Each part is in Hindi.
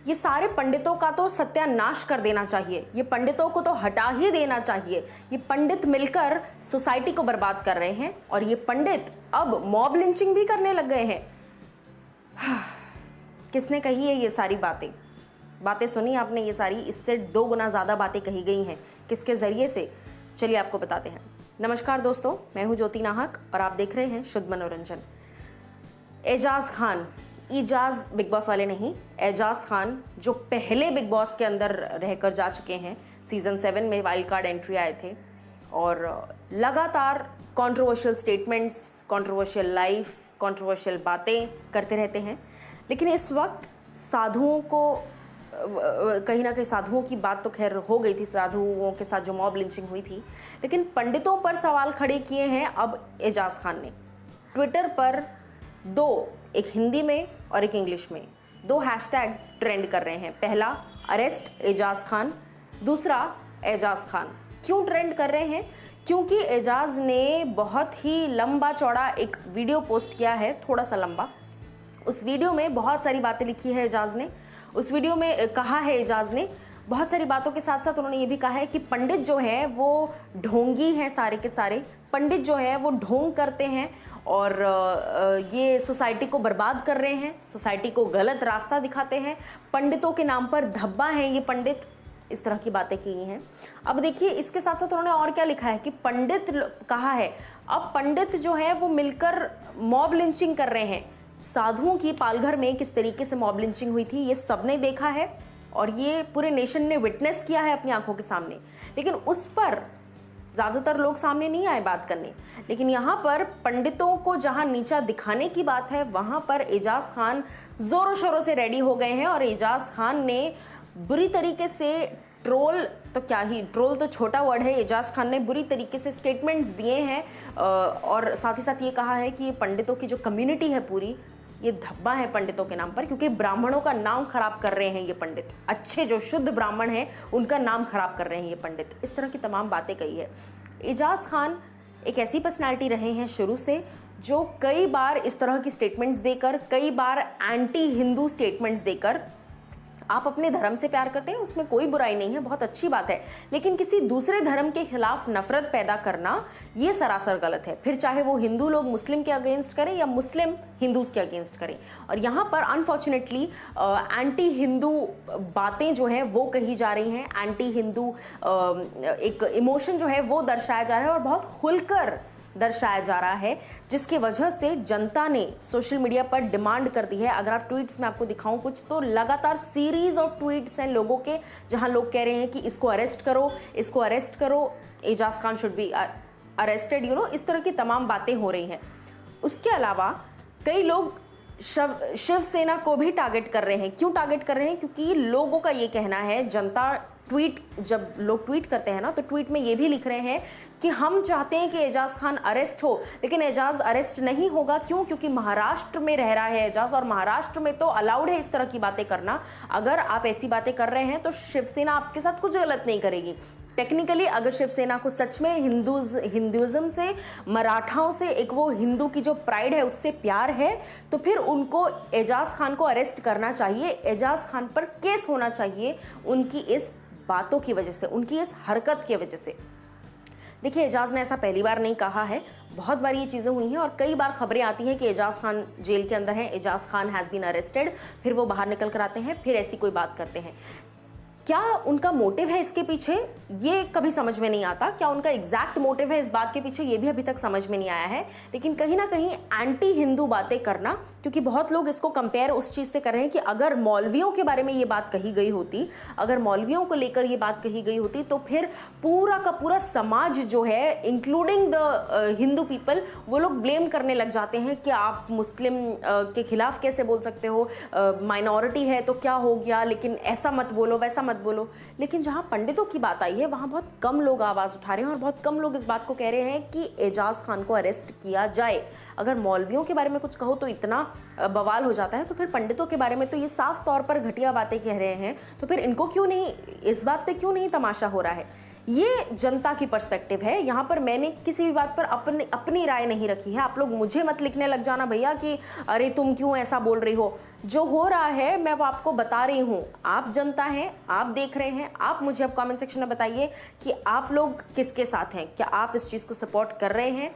ये सारे पंडितों का तो सत्यानाश कर देना चाहिए, ये पंडितों को तो हटा ही देना चाहिए। ये पंडित मिलकर सोसाइटी को बर्बाद कर रहे हैं और ये पंडित अब मॉब लिंचिंग भी करने लग गए हैं। किसने कही है ये सारी बातें सुनी आपने ये सारी? इससे 2 गुना ज्यादा बातें कही गई हैं। किसके जरिए से? चलिए आपको बताते हैं। नमस्कार दोस्तों, मैं हूं ज्योति नाहक और आप देख रहे हैं शुद्ध मनोरंजन। एजाज खान, इजाज बिग बॉस वाले नहीं, एजाज खान जो पहले बिग बॉस के अंदर रहकर जा चुके हैं, सीजन 7 में वाइल्ड कार्ड एंट्री आए थे और लगातार controversial statements, controversial life, controversial बातें करते रहते हैं। लेकिन इस वक्त साधुओं को कहीं ना कहीं साधुओं की बात तो खैर हो गई थी, साधुओं के साथ जो मॉब लिंचिंग हुई थी, लेकिन पंडितों पर सवाल खड़े किए हैं अब एजाज खान ने। ट्विटर पर 2, एक हिंदी में और एक इंग्लिश में, 2 हैशटैग्स ट्रेंड कर रहे हैं। पहला अरेस्ट एजाज खान, दूसरा एजाज खान। क्यों ट्रेंड कर रहे हैं? क्योंकि एजाज ने बहुत ही लंबा चौड़ा एक वीडियो पोस्ट किया है, थोड़ा सा लंबा। उस वीडियो में बहुत सारी बातें लिखी है एजाज ने। उस वीडियो में कहा है एजाज ने बहुत सारी बातों के साथ साथ उन्होंने ये भी कहा है कि पंडित जो है वो ढोंगी हैं, सारे के सारे पंडित जो है वो ढोंग करते हैं और ये सोसाइटी को बर्बाद कर रहे हैं, सोसाइटी को गलत रास्ता दिखाते हैं, पंडितों के नाम पर धब्बा हैं ये पंडित। इस तरह की बातें की हैं। अब देखिए इसके साथ साथ उन्होंने और क्या लिखा है कि पंडित कहा है, अब पंडित जो है वो मिलकर मॉब लिंचिंग कर रहे हैं। साधुओं की पालघर में किस तरीके से मॉब लिंचिंग हुई थी ये सबने देखा है और ये पूरे नेशन ने विटनेस किया है अपनी आंखों के सामने, लेकिन उस पर ज्यादातर लोग सामने नहीं आए बात करने। लेकिन यहाँ पर पंडितों को जहां नीचा दिखाने की बात है वहां पर एजाज खान जोरों शोरों से रेडी हो गए हैं और एजाज खान ने बुरी तरीके से ट्रोल, तो क्या ही, ट्रोल तो छोटा वर्ड है, एजाज खान ने बुरी तरीके से स्टेटमेंट्स दिए हैं और साथ ही साथ ये कहा है कि ये पंडितों की जो कम्युनिटी है पूरी, ये धब्बा है पंडितों के नाम पर, क्योंकि ब्राह्मणों का नाम खराब कर रहे हैं ये पंडित। अच्छे जो शुद्ध ब्राह्मण हैं उनका नाम खराब कर रहे हैं ये पंडित। इस तरह की तमाम बातें कही है। एजाज खान एक ऐसी पर्सनालिटी रहे हैं शुरू से जो कई बार इस तरह की स्टेटमेंट्स देकर, कई बार एंटी हिंदू स्टेटमेंट्स देकर, आप अपने धर्म से प्यार करते हैं उसमें कोई बुराई नहीं है, बहुत अच्छी बात है, लेकिन किसी दूसरे धर्म के खिलाफ नफरत पैदा करना ये सरासर गलत है। फिर चाहे वो हिंदू लोग मुस्लिम के अगेंस्ट करें या मुस्लिम हिंदूज के अगेंस्ट करें। और यहाँ पर अनफॉर्चुनेटली एंटी हिंदू बातें जो हैं वो कही जा रही हैं, एंटी हिंदू एक इमोशन जो है वो दर्शाया जा रहा है और बहुत खुलकर दर्शाया जा रहा है, जिसकी वजह से जनता ने सोशल मीडिया पर डिमांड कर दी है। अगर आप ट्वीट्स में आपको दिखाऊं कुछ, तो लगातार सीरीज ऑफ ट्वीट्स हैं लोगों के जहां लोग कह रहे हैं कि इसको अरेस्ट करो, इसको अरेस्ट करो, Ejaz Khan should be arrested, इस तरह की तमाम बातें हो रही हैं। उसके अलावा कई लोग शिवसेना को भी टारगेट कर रहे हैं। क्यों टारगेट कर रहे हैं? क्योंकि लोगों का ये कहना है, जनता ट्वीट, जब लोग ट्वीट करते हैं ना तो ट्वीट में ये भी लिख रहे हैं कि हम चाहते हैं कि एजाज खान अरेस्ट हो, लेकिन एजाज अरेस्ट नहीं होगा। क्यों? क्योंकि महाराष्ट्र में रह रहा है एजाज और महाराष्ट्र में तो अलाउड है इस तरह की बातें करना। अगर आप ऐसी बातें कर रहे हैं तो शिवसेना आपके साथ कुछ गलत नहीं करेगी। टेक्निकली अगर शिवसेना को सच में हिंदुइज्म से, मराठाओं से, एक वो हिंदू की जो प्राइड है उससे प्यार है, तो फिर उनको एजाज खान को अरेस्ट करना चाहिए, एजाज खान पर केस होना चाहिए उनकी इस बातों की वजह से, उनकी इस हरकत की वजह से। देखिए एजाज ने ऐसा पहली बार नहीं कहा है, बहुत बार ये चीज़ें हुई हैं और कई बार खबरें आती हैं कि एजाज खान जेल के अंदर हैं, Ejaz Khan has been arrested, फिर वो बाहर निकल कर आते हैं, फिर ऐसी कोई बात करते हैं। क्या उनका मोटिव है इसके पीछे, ये कभी समझ में नहीं आता। क्या उनका एग्जैक्ट मोटिव है इस बात के पीछे, ये भी अभी तक समझ में नहीं आया है। लेकिन कहीं ना कहीं एंटी हिंदू बातें करना, क्योंकि बहुत लोग इसको कंपेयर उस चीज से कर रहे हैं कि अगर मौलवियों के बारे में ये बात कही गई होती, अगर मौलवियों को लेकर ये बात कही गई होती, तो फिर पूरा का पूरा समाज जो है, इंक्लूडिंग द हिंदू पीपल, वो लोग ब्लेम करने लग जाते हैं कि आप मुस्लिम के खिलाफ कैसे बोल सकते हो, माइनॉरिटी है तो क्या हो गया, लेकिन ऐसा मत बोलो, वैसा मत बोलो। लेकिन जहां पंडितों की बात आई है वहां बहुत कम लोग आवाज उठा रहे हैं और बहुत कम लोग इस बात को कह रहे हैं कि एजाज खान को अरेस्ट किया जाए। अगर मौलवियों के बारे में कुछ कहो तो इतना बवाल हो जाता है, तो फिर पंडितों के बारे में तो ये साफ तौर पर घटिया बातें कह रहे हैं, तो फिर इनको क्यों नहीं, इस बात पे क्यों नहीं तमाशा हो रहा है। ये जनता की पर्सपेक्टिव है। यहाँ पर मैंने किसी भी बात पर अपनी राय नहीं रखी है। आप लोग मुझे मत लिखने लग जाना भैया कि अरे तुम क्यों ऐसा बोल रही हो। जो हो रहा है मैं वो आपको बता रही हूँ। आप जनता हैं, आप देख रहे हैं, आप मुझे अब कमेंट सेक्शन में बताइए कि आप लोग किसके साथ हैं। क्या आप इस चीज़ को सपोर्ट कर रहे हैं?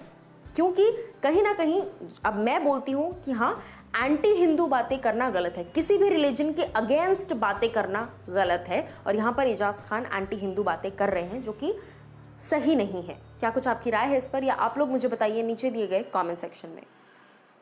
क्योंकि कहीं ना कहीं अब मैं बोलती हूँ कि हाँ, एंटी हिंदू बातें करना गलत है, किसी भी रिलीजन के अगेंस्ट बातें करना गलत है। और यहाँ पर एजाज खान एंटी हिंदू बातें कर रहे हैं जो कि सही नहीं है। क्या कुछ आपकी राय है इस पर, या आप लोग मुझे बताइए नीचे दिए गए कमेंट सेक्शन में।